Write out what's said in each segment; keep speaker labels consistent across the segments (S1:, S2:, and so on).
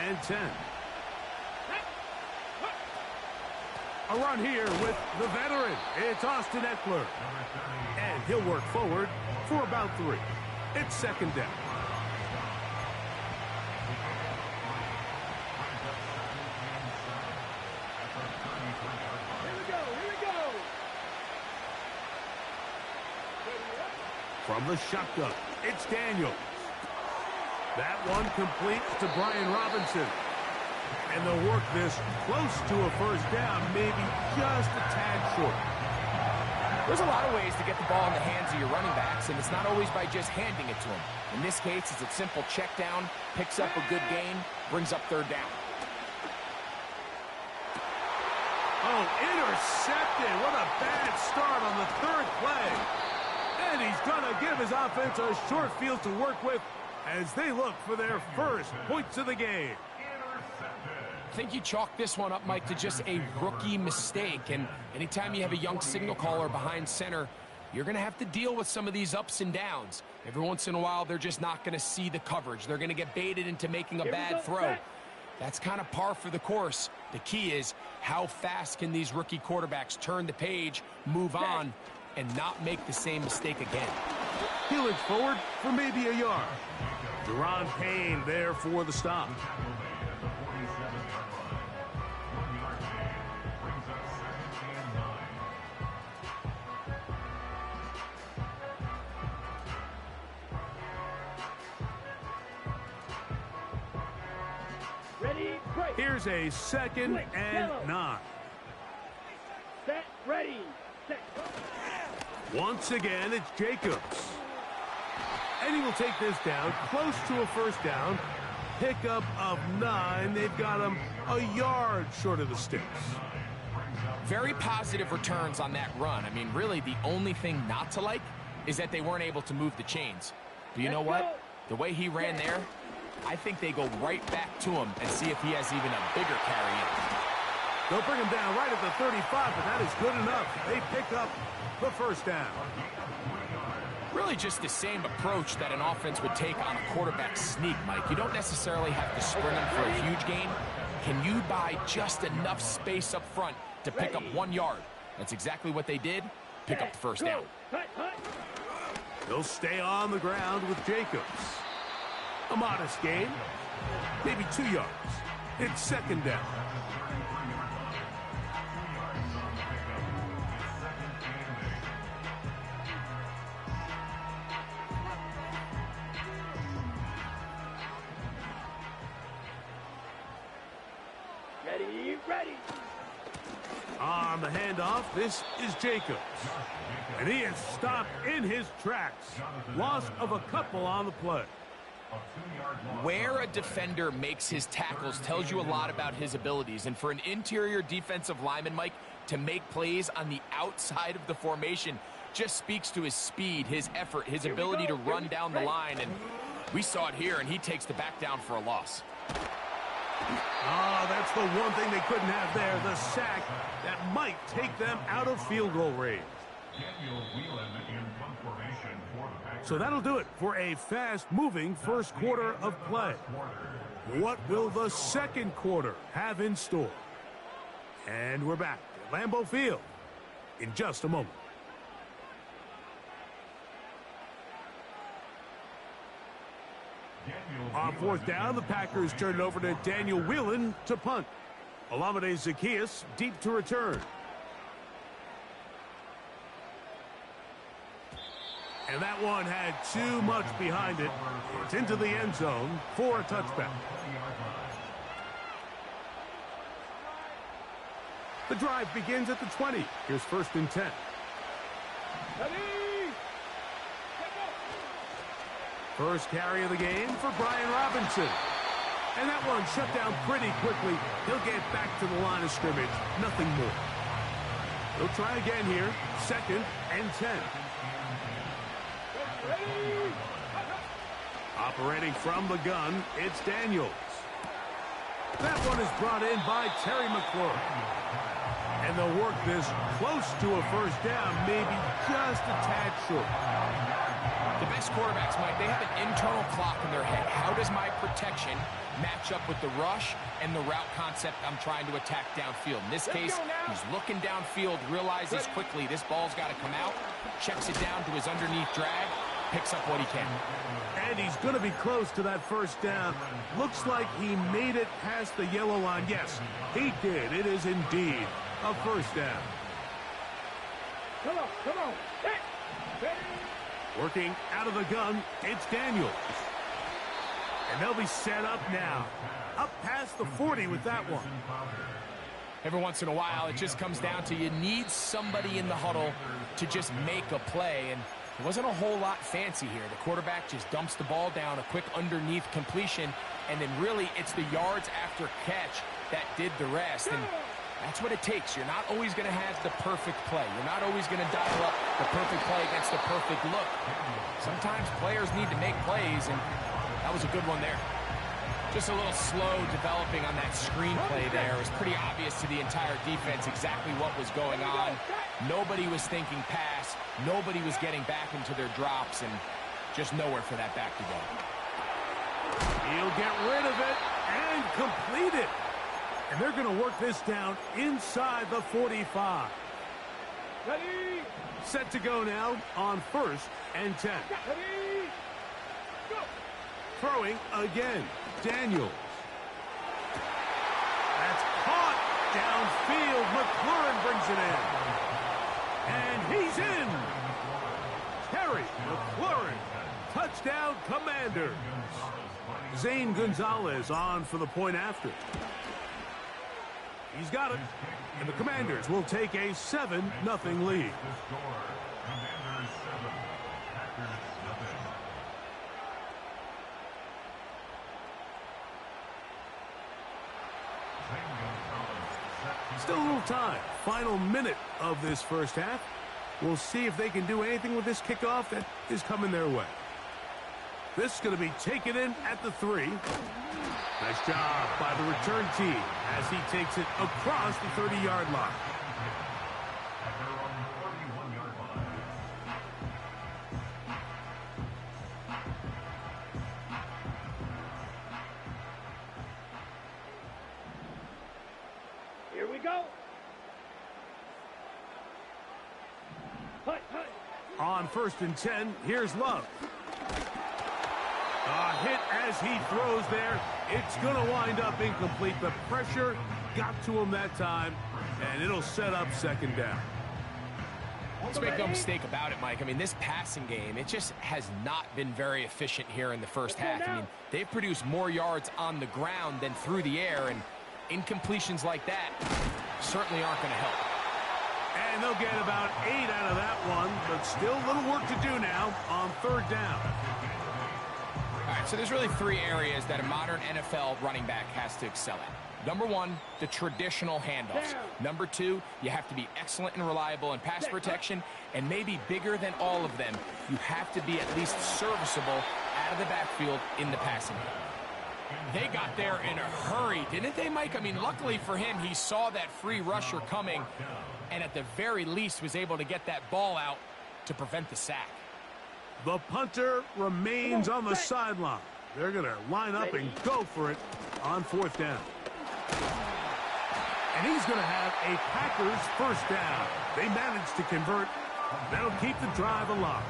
S1: and 10. A run here with the veteran. It's Austin Eckler. And he'll work forward for about 3. It's second down. From the shotgun, it's Daniels. That one complete to Brian Robinson. And they'll work this close to a first down, maybe just a tad short.
S2: There's a lot of ways to get the ball in the hands of your running backs, and it's not always by just handing it to them. In this case, it's a simple check down, picks up a good gain, brings up third down.
S1: Oh, intercepted. What a bad start on the third play. And he's going to give his offense a short field to work with as they look for their first points of the game.
S2: I think you chalk this one up, Mike, to just a rookie mistake. And anytime you have a young signal caller behind center, you're going to have to deal with some of these ups and downs. Every once in a while, they're just not going to see the coverage. They're going to get baited into making a bad throw. That's kind of par for the course. The key is how fast can these rookie quarterbacks turn the page, move on, and not make the same mistake again.
S1: He'll inch forward for maybe a yard. Deron Payne there for the stop. Here's a second and 9.
S3: Set, ready, set.
S1: Once again, it's Jacobs. And he will take this down close to a first down. Pickup of 9. They've got him a yard short of the sticks.
S2: Very positive returns on that run. I mean, really, the only thing not to like is that they weren't able to move the chains. But you know what? The way he ran there, I think they go right back to him and see if he has even a bigger carry in.
S1: They'll bring him down right at the 35, but that is good enough. They pick up the first down.
S2: Really just the same approach that an offense would take on a quarterback sneak, Mike. You don't necessarily have to sprint him for a huge gain. Can you buy just enough space up front to pick up 1 yard? That's exactly what they did. Pick up the first down.
S1: They'll stay on the ground with Jacobs. A modest gain, maybe 2 yards. It's second down.
S3: Ready.
S1: On the handoff, this is Jacobs. And he is stopped in his tracks. Loss of a couple on the play.
S2: Where a defender makes his tackles tells you a lot about his abilities. And for an interior defensive lineman, Mike, to make plays on the outside of the formation just speaks to his speed, his effort, his ability to run down the line. And we saw it here, and he takes the back down for a loss.
S1: Oh, that's the one thing they couldn't have there, the sack that might take them out of field goal range. So that'll do it for a fast-moving first quarter of play. What will the second quarter have in store? And we're back at Lambeau Field in just a moment. On fourth down, the Packers turn it over to Daniel Whelan to punt. Olamide Zaccheaus deep to return. And that one had too much behind it. It's into the end zone for a touchback. The drive begins at the 20. Here's first and 10. First carry of the game for Brian Robinson. And that one shut down pretty quickly. He'll get back to the line of scrimmage. Nothing more. They'll try again here. Second and 10. Operating from the gun, it's Daniels. That one is brought in by Terry McLaurin. And they'll work this close to a first down, maybe just a tad short.
S2: The best quarterbacks, Mike, they have an internal clock in their head. How does my protection match up with the rush and the route concept I'm trying to attack downfield? In this case, he's looking downfield, realizes quickly this ball's got to come out, checks it down to his underneath drag, picks up what he can.
S1: And he's going to be close to that first down. Looks like he made it past the yellow line. Yes, he did. It is indeed a first down.
S3: Come on. Set. Ready.
S1: Working out of the gun, it's Daniels. And they'll be set up now. Up past the 40 with that one.
S2: Every once in a while, it just comes down to you need somebody in the huddle to just make a play. And it wasn't a whole lot fancy here. The quarterback just dumps the ball down, a quick underneath completion, and then really it's the yards after catch that did the rest. And that's what it takes. You're not always going to have the perfect play. You're not always going to dial up the perfect play against the perfect look. Sometimes players need to make plays, and that was a good one there. Just a little slow developing on that screenplay there. It was pretty obvious to the entire defense exactly what was going on. Nobody was thinking pass. Nobody was getting back into their drops, and just nowhere for that back to go.
S1: He'll get rid of it and complete it. And they're going to work this down inside the 45.
S3: Ready.
S1: Set to go now on 1st and 10.
S3: Ready. Go.
S1: Throwing again. Daniels. That's caught downfield. McLaurin brings it in. And he's in. Terry McLaurin. Touchdown, Commanders. Zane Gonzalez on for the point after. He's got it. And the Commanders will take a 7-0 lead. Still a little time. Final minute of this first half. We'll see if they can do anything with this kickoff that is coming their way. This is going to be taken in at the 3. Nice job by the return team as he takes it across the 30-yard line.
S3: Here we go. Hut.
S1: On 1st and 10, here's Love. A hit as he throws there. It's going to wind up incomplete. The pressure got to him that time, and it'll set up 2nd down.
S2: Let's make no mistake about it, Mike. I mean, this passing game, it just has not been very efficient here in the first half. I mean, they've produced more yards on the ground than through the air, and incompletions like that certainly aren't going to help.
S1: And they'll get about 8 out of that one, but still a little work to do now on 3rd down.
S2: All right, so there's really 3 areas that a modern NFL running back has to excel at. Number 1, the traditional handoffs. Number 2, you have to be excellent and reliable in pass protection. And maybe bigger than all of them, you have to be at least serviceable out of the backfield in the passing game. They got there in a hurry, didn't they, Mike? I mean, luckily for him, he saw that free rusher coming, and at the very least was able to get that ball out to prevent the sack.
S1: The punter remains on the sideline. They're going to line up and go for it on 4th down. And he's going to have a Packers 1st down. They managed to convert. That'll keep the drive alive.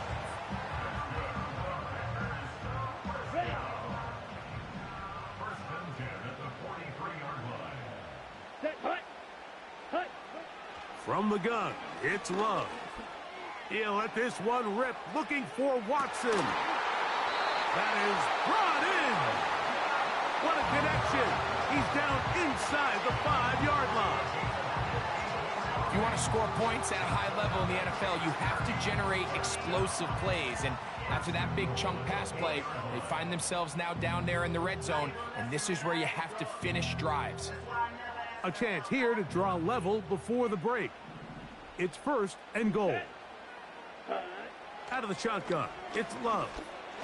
S1: From the gun, it's Love. He'll let this one rip, looking for Watson. That is brought in. What a connection. He's down inside the 5-yard line.
S2: If you want to score points at a high level in the NFL, you have to generate explosive plays. And after that big chunk pass play, they find themselves now down there in the red zone, and this is where you have to finish drives.
S1: A chance here to draw level before the break. It's 1st and goal. Out of the shotgun, it's Love.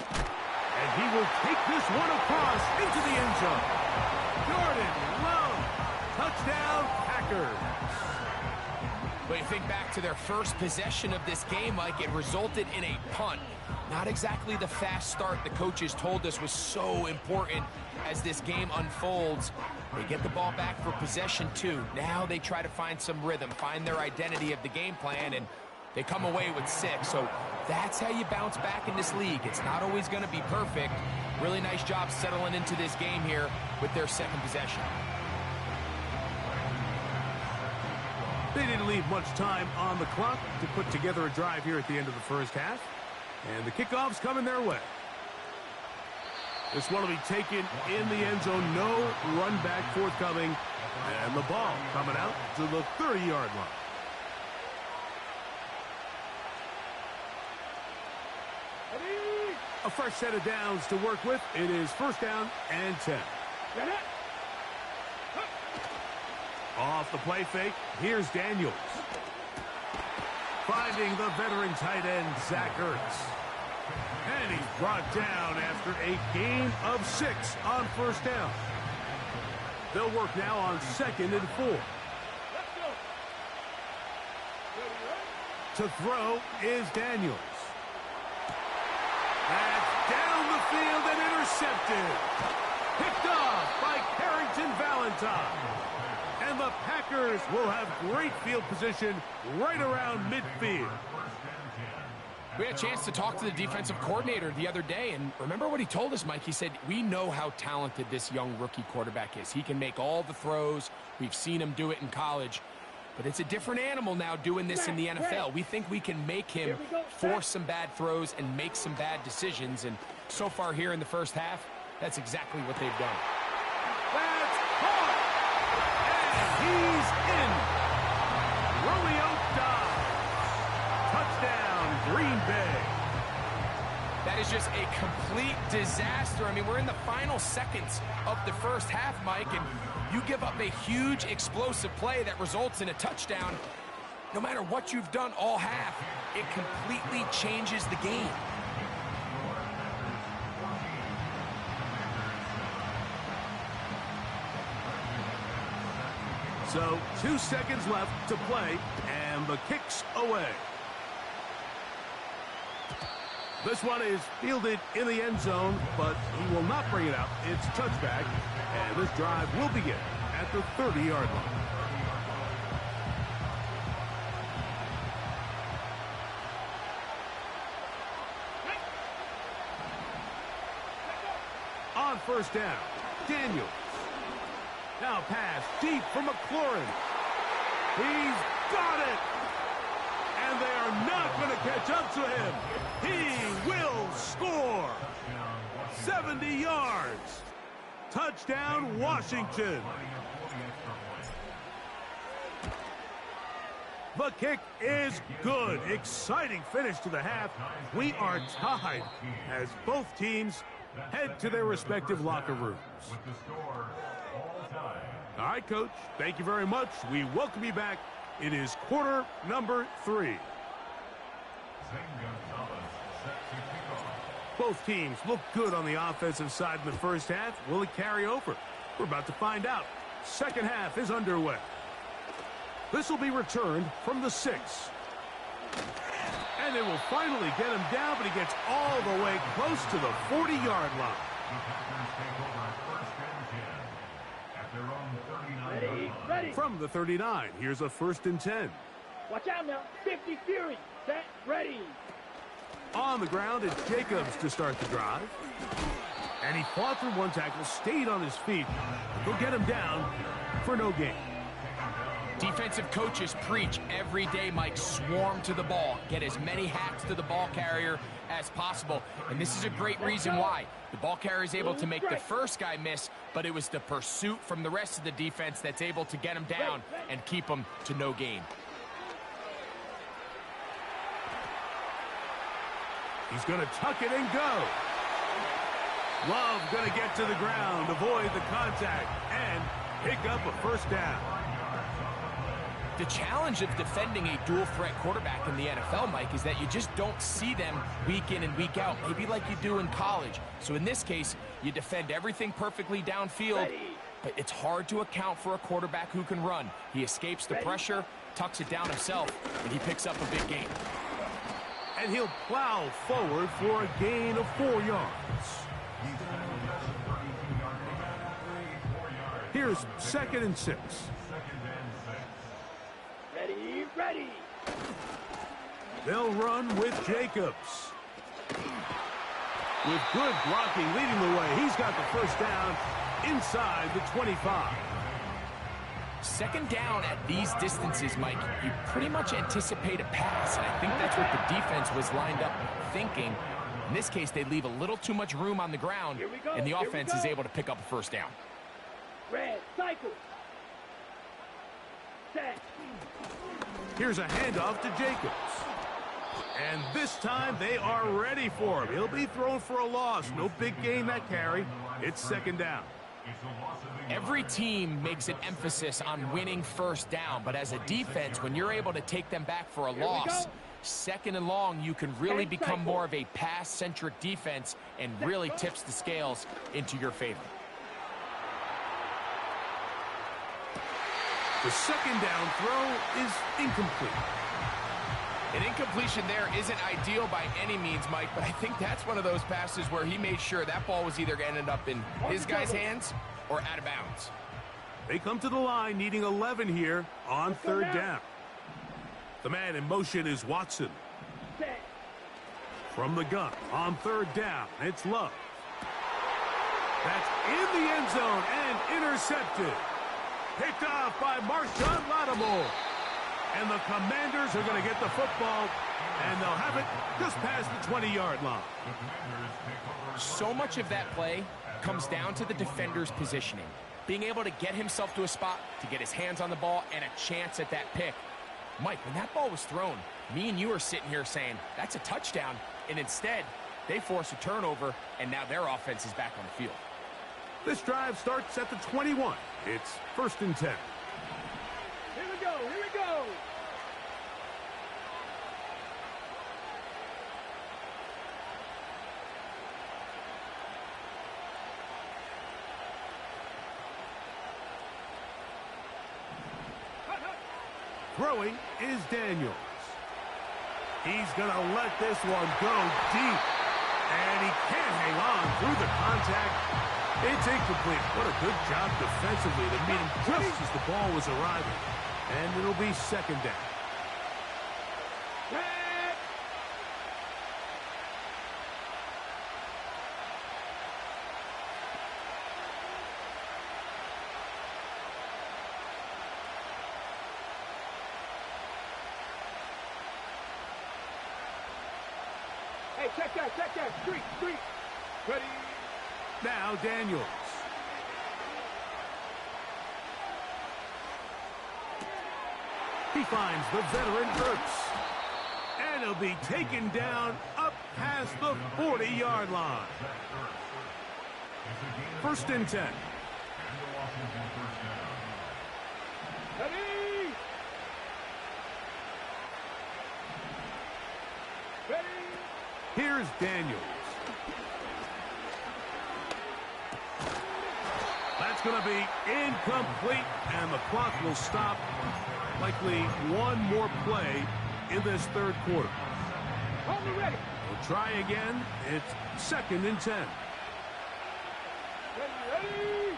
S1: And he will take this one across into the end zone. Jordan Love, touchdown Packers.
S2: But you think back to their first possession of this game, Mike, it resulted in a punt. Not exactly the fast start the coaches told us was so important as this game unfolds. They get the ball back for possession 2. Now they try to find some rhythm, find their identity of the game plan, and they come away with 6. So that's how you bounce back in this league. It's not always going to be perfect. Really nice job settling into this game here with their second possession.
S1: They didn't leave much time on the clock to put together a drive here at the end of the first half. And the kickoff's coming their way. This one will be taken in the end zone. No run back forthcoming. And the ball coming out to the 30-yard line. A fresh set of downs to work with. It is first down and 10. Off the play fake, here's Daniels. Finding the veteran tight end, Zach Ertz. And he's brought down after a gain of 6 on first down. They'll work now on 2nd and 4. To throw is Daniels. That's down the field and intercepted. Picked off by Carrington Valentine. And the Packers will have great field position right around midfield.
S2: We had a chance to talk to the defensive coordinator the other day, and remember what he told us, Mike? He said, we know how talented this young rookie quarterback is. He can make all the throws. We've seen him do it in college. But it's a different animal now doing this in the NFL. We think we can make him force some bad throws and make some bad decisions. And so far here in the first half, that's exactly what they've done.
S1: That's caught! And he's in. Romeo Dobbs. Touchdown, Green Bay.
S2: That is just a complete disaster. I mean, we're in the final seconds of the first half, Mike, and you give up a huge explosive play that results in a touchdown. No matter what you've done all half, it completely changes the game.
S1: So 2 seconds left to play, and the kick's away. This one is fielded in the end zone, but he will not bring it out. It's touchback, and this drive will begin at the 30-yard line. On first down, Daniels. Now pass deep for McLaurin. He's got it! And they are not going to catch up to him. He will score. 70 yards. Touchdown, Washington. The kick is good. Exciting finish to the half. We are tied as both teams head to their respective locker rooms. All right, Coach, thank you very much. We welcome you back. It is quarter number 3. Both teams look good on the offensive side in the first half. Will it carry over? We're about to find out. Second half is underway. This will be returned from the 6. And they will finally get him down, but he gets all the way close to the 40-yard line.
S3: Ready.
S1: From the 39, here's a 1st and 10.
S3: Watch out now. 50 Fury. Set. Ready.
S1: On the ground, it's Jacobs to start the drive. And he fought through one tackle, stayed on his feet. They'll get him down for no gain.
S2: Defensive coaches preach every day, Mike, swarm to the ball. Get as many hacks to the ball carrier as possible. And this is a great reason why. The ball carrier is able to make the first guy miss, but it was the pursuit from the rest of the defense that's able to get him down and keep him to no gain.
S1: He's going to tuck it and go. Love going to get to the ground, avoid the contact, and pick up a first down.
S2: The challenge of defending a dual-threat quarterback in the NFL, Mike, is that you just don't see them week in and week out, maybe like you do in college. So in this case, you defend everything perfectly downfield, but it's hard to account for a quarterback who can run. He escapes the pressure, tucks it down himself, and he picks up a big gain.
S1: And he'll plow forward for a gain of 4 yards. Here's 2nd and 6.
S3: Ready, ready.
S1: They'll run with Jacobs. With good blocking leading the way, he's got the first down inside the 25.
S2: 2nd down at these distances, Mike, you pretty much anticipate a pass, and I think that's what the defense was lined up thinking. In this case, they leave a little too much room on the ground, and the offense is able to pick up a first down.
S3: Red, cycle. Set.
S1: Here's a handoff to Jacobs. And this time they are ready for him. He'll be thrown for a loss. No big gain that carry. It's 2nd down.
S2: Every team makes an emphasis on winning first down, but as a defense, when you're able to take them back for a loss, 2nd and long, you can really become more of a pass-centric defense and really tips the scales into your favor.
S1: The 2nd down throw is incomplete.
S2: An incompletion there isn't ideal by any means, Mike, but I think that's one of those passes where he made sure that ball was either going to end up in his guy's hands or out of bounds.
S1: They come to the line needing 11 here on 3rd down. The man in motion is Watson. From the gun on 3rd down, it's Love. That's in the end zone and intercepted. Picked off by Marshawn Lattimore. And the Commanders are going to get the football, and they'll have it just past the 20-yard line.
S2: So much of that play comes down to the defender's positioning. Being able to get himself to a spot, to get his hands on the ball, and a chance at that pick. Mike, when that ball was thrown, me and you are sitting here saying, that's a touchdown. And instead, they force a turnover, and now their offense is back on the field.
S1: This drive starts at the 21. It's 1st and 10.
S3: Here we go, here we go.
S1: Throwing is Daniels. He's going to let this one go deep. And he can't hang on through the contact. It's incomplete. What a good job defensively to meet him just as the ball was arriving. And it'll be 2nd down.
S3: Hey, check that, street. Ready.
S1: Now Daniels. He finds the veteran Ertz. And he'll be taken down up past the 40-yard line. 1st and 10.
S3: Ready. Ready.
S1: Here's Daniels. That's going to be incomplete, and the clock will stop. Likely one more play in this 3rd quarter.
S3: Hold me ready.
S1: We'll try again. It's 2nd and 10.
S3: Ready.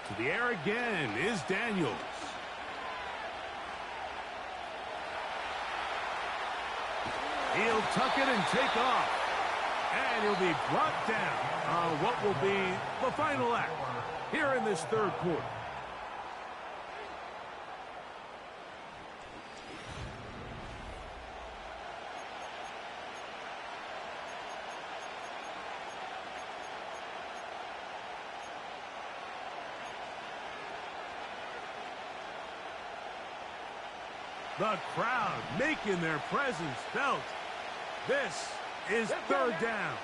S1: To the air again is Daniels. He'll tuck it and take off. And he'll be brought down on what will be the final act here in this 3rd quarter. The crowd making their presence felt. This is 3rd down.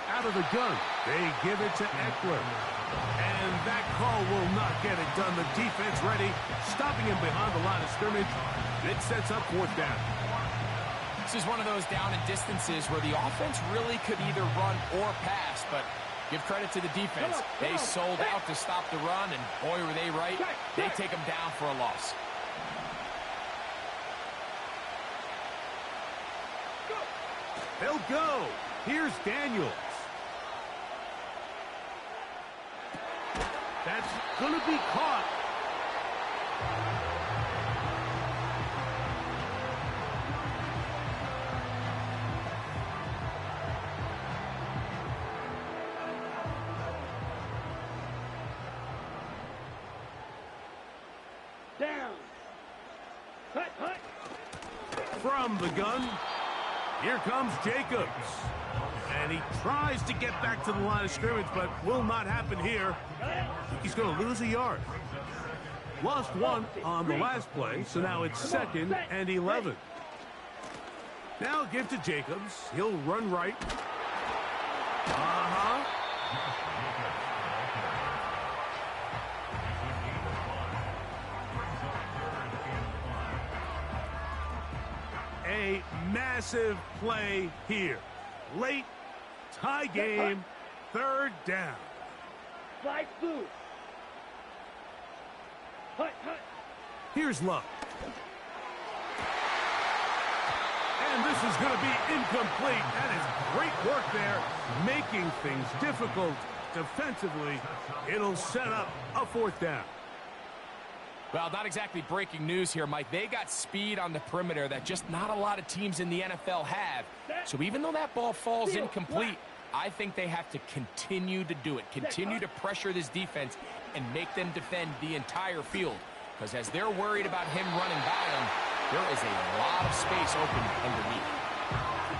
S1: Out of the gun, they give it to Eckler. And that call will not get it done. The defense ready, stopping him behind the line of scrimmage. It sets up 4th down.
S2: This is one of those down and distances where the offense really could either run or pass, but give credit to the defense. They sold out to stop the run, and boy, were they right. They take them down for a loss.
S1: They'll go. Here's Daniels. That's going to be caught.
S3: Down. Hut, hut.
S1: From the gun, here comes Jacobs. And he tries to get back to the line of scrimmage, but will not happen here. He's going to lose a yard. Lost one on the last play, so now it's 2nd and 11. Now give to Jacobs. He'll run right. A massive play here. Late, tie game, 3rd down.
S3: Fly through. Hut, hut.
S1: Here's Love. And this is going to be incomplete. That is great work there, making things difficult defensively. It'll set up a 4th down.
S2: Well, not exactly breaking news here, Mike. They got speed on the perimeter that just not a lot of teams in the NFL have. So even though that ball falls incomplete, I think they have to continue to do it, continue to pressure this defense and make them defend the entire field. Because as they're worried about him running by them, there is a lot of space open underneath.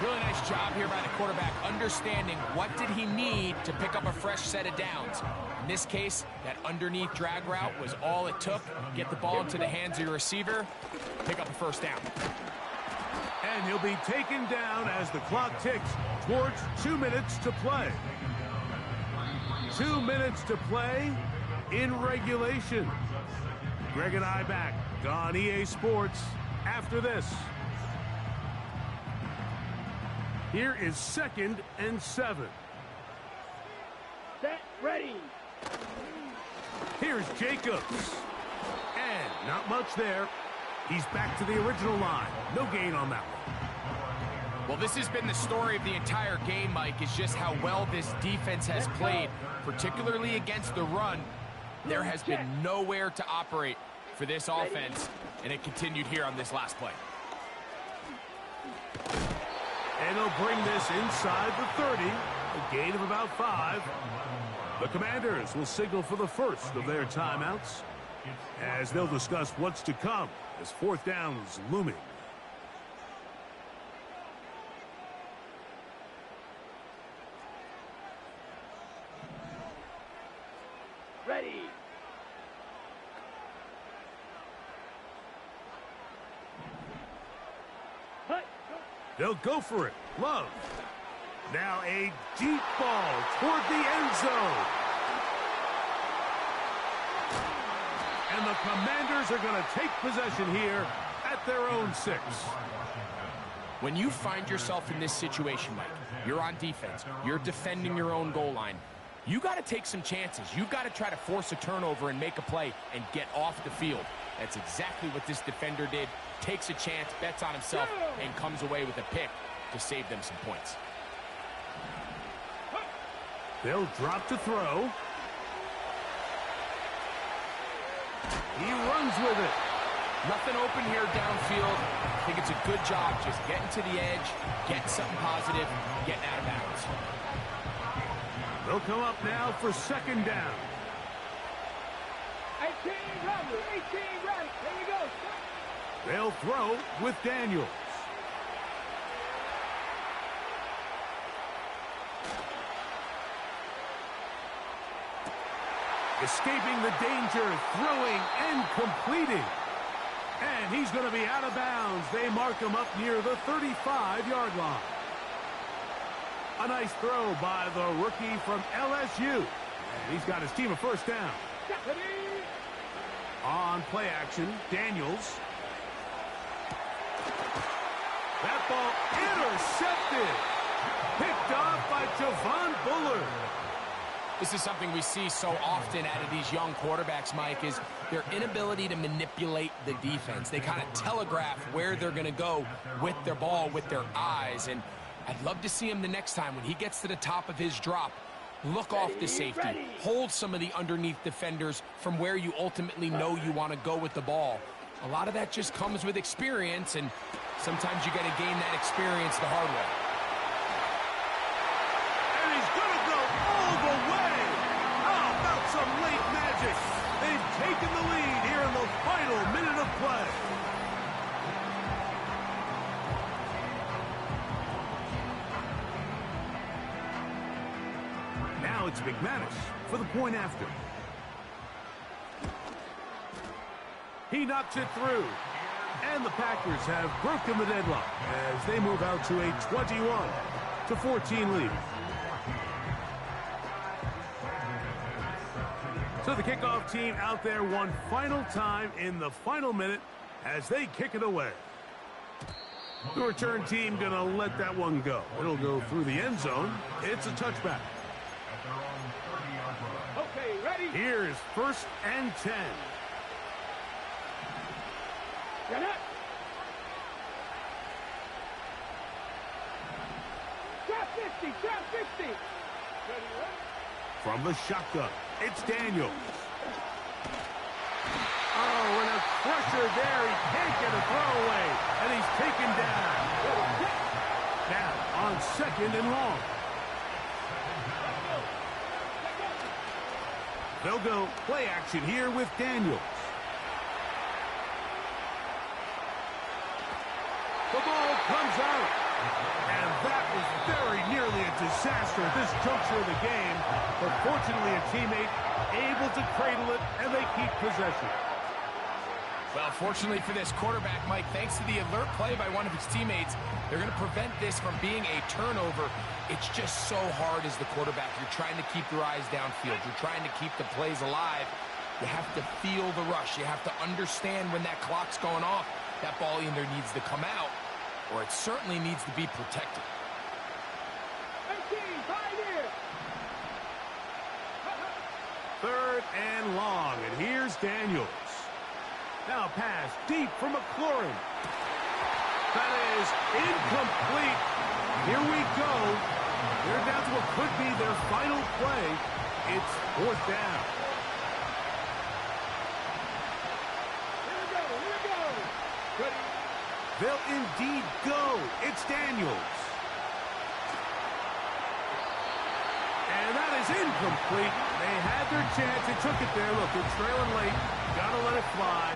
S2: Really nice job here by the quarterback, understanding what did he need to pick up a fresh set of downs. In this case, that underneath drag route was all it took. Get the ball into the hands of your receiver, pick up a 1st down.
S1: And he'll be taken down as the clock ticks towards 2 minutes to play. 2 minutes to play in regulation. Greg and I back on EA Sports after this. Here is 2nd and 7.
S3: Set, ready.
S1: Here's Jacobs. And not much there. He's back to the original line. No gain on that one.
S2: Well, this has been the story of the entire game, Mike, is just how well this defense has played, particularly against the run. There has been nowhere to operate for this offense, and it continued here on this last play.
S1: And they'll bring this inside the 30, a gain of about 5. The Commanders will signal for the first of their timeouts as they'll discuss what's to come as 4th down is looming.
S3: Ready. Hut.
S1: They'll go for it. Love. Now a deep ball toward the end zone. And the Commanders are going to take possession here at their own 6.
S2: When you find yourself in this situation, Mike, you're on defense, you're defending your own goal line, you got to take some chances. You got to try to force a turnover and make a play and get off the field. That's exactly what this defender did. Takes a chance, bets on himself, and comes away with a pick to save them some points.
S1: They'll drop to throw. He runs with it.
S2: Nothing open here downfield. I think it's a good job just getting to the edge, getting something positive, getting out of bounds.
S1: They'll come up now for 2nd down.
S3: 18 run, 18 run. There we go.
S1: They'll throw with Daniels. Escaping the danger, throwing and completing. And he's going to be out of bounds. They mark him up near the 35-yard line. A nice throw by the rookie from LSU. And he's got his team a 1st down. On play action, Daniels. That ball intercepted. Picked off by Javon Bullard.
S2: This is something we see so often out of these young quarterbacks, Mike, is their inability to manipulate the defense. They kind of telegraph where they're going to go with their ball, with their eyes. And I'd love to see him the next time when he gets to the top of his drop. Look off the safety. Hold some of the underneath defenders from where you ultimately know you want to go with the ball. A lot of that just comes with experience, and sometimes you got to gain that experience the hard way.
S1: And he's going to go all the way. How about some late magic? They've taken the lead here in the final minute of play. Now it's McManus for the point after. He knocks it through. And the Packers have broken the deadlock as they move out to a 21-14 lead. So the kickoff team out there one final time in the final minute as they kick it away. The return team going to let that one go. It'll go through the end zone. It's a touchback.
S3: Okay, ready?
S1: Here's 1st and 10.
S3: Get up. Drop 50, drop 50. Ready, ready?
S1: From the shotgun, it's Daniels. Oh, and a pressure there. He can't get a throwaway, and he's taken down. Now on 2nd and long. They'll go play action here with Daniels. The ball comes out. And that was very nearly a disaster at this juncture of the game. But fortunately, a teammate able to cradle it, and they keep possession.
S2: Well, fortunately for this quarterback, Mike, thanks to the alert play by one of his teammates, they're going to prevent this from being a turnover. It's just so hard as the quarterback. You're trying to keep your eyes downfield. You're trying to keep the plays alive. You have to feel the rush. You have to understand when that clock's going off. That ball either needs to come out, or it certainly needs to be protected.
S3: 18, 5 here.
S1: 3rd and long, and here's Daniels. Now pass deep for McLaurin. That is incomplete. Here we go. They're down to what could be their final play. It's 4th down.
S3: Here we go, here we go. Ready?
S1: They'll indeed go. It's Daniels. And that is incomplete. They had their chance. They took it there. Look, they're trailing late. Got to let it fly.